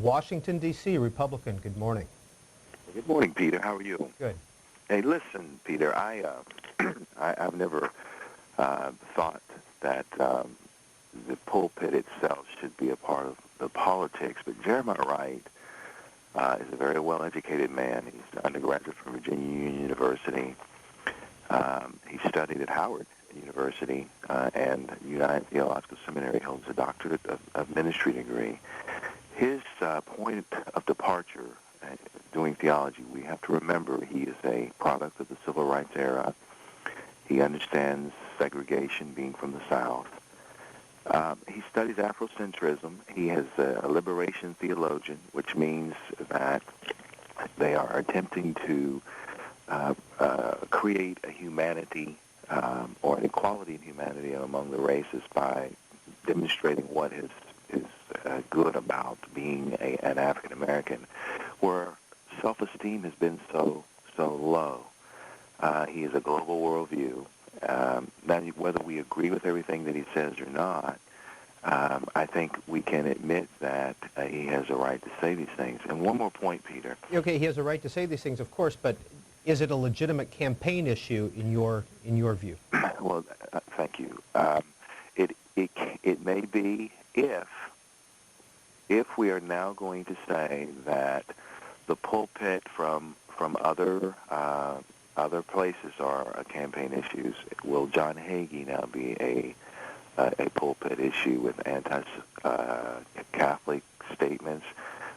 Washington, D.C., Republican. Good morning. Good morning, Peter. How are you? Good. Hey, listen, Peter. I've never thought that the pulpit itself should be a part of the politics, but Jeremiah Wright is a very well-educated man. He's an undergraduate from Virginia Union University. He studied at Howard University and United Theological Seminary, holds a doctorate of ministry degree. His point of departure doing theology, we have to remember he is a product of the civil rights era. He understands segregation being from the South. He studies Afrocentrism. He is a liberation theologian, which means that they are attempting to create a humanity or an equality in humanity among the races by demonstrating what is good about being an African American, where self-esteem has been so low. He has a global worldview. Now, whether we agree with everything that he says or not, I think we can admit that he has a right to say these things. And one more point, Peter. Okay, he has a right to say these things, of course, but is it a legitimate campaign issue in your view? Well, thank you. It may be if we are now going to say that the pulpit from other places are campaign issues. Will John Hagee now be a pulpit issue with anti-Catholic statements?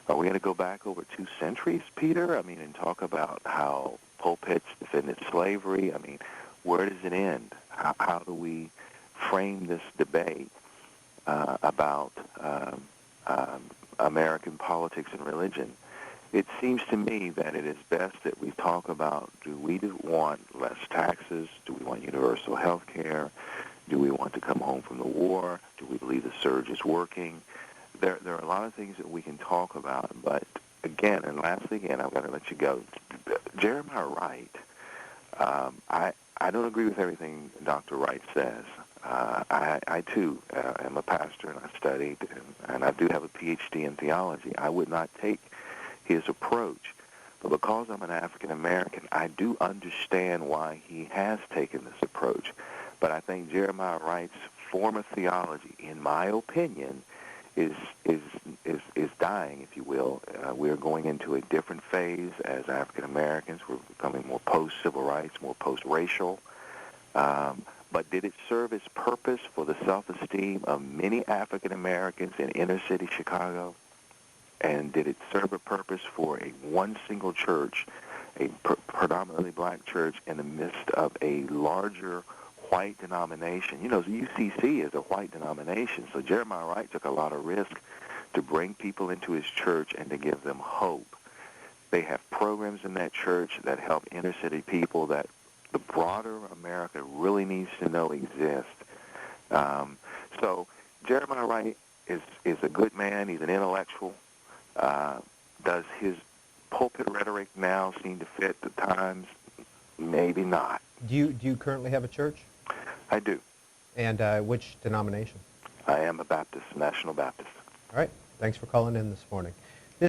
Are we going to go back over 2 centuries, Peter? I mean, and talk about how pulpits defended slavery? I mean, where does it end? How do we frame this debate about American politics and religion? It seems to me that it is best that we talk about, do we want less taxes? Do we want universal health care? Do we want to come home from the war? Do we believe the surge is working? There are a lot of things that we can talk about, but again, and lastly again, I've got to let you go. Jeremiah Wright, I don't agree with everything Dr. Wright says. I too am a pastor, and I studied, and I do have a PhD in theology. I would not take his approach, but because I'm an African American, I do understand why he has taken this approach. But I think Jeremiah Wright's form of theology, in my opinion, is dying, if you will. We're going into a different phase as African Americans. We're becoming more post-civil rights, more post-racial. But did it serve its purpose for the self-esteem of many African Americans in inner-city Chicago? And did it serve a purpose for one single church, a predominantly black church, in the midst of a larger white denomination? You know, the UCC is a white denomination, so Jeremiah Wright took a lot of risk to bring people into his church and to give them hope. They have programs in that church that help inner-city people that the broader America really needs to know exist. So Jeremiah Wright is a good man. He's an intellectual. Does his pulpit rhetoric now seem to fit the times? Maybe not. Do you currently have a church? I do. And which denomination? I am a Baptist, National Baptist. All right. Thanks for calling in this morning.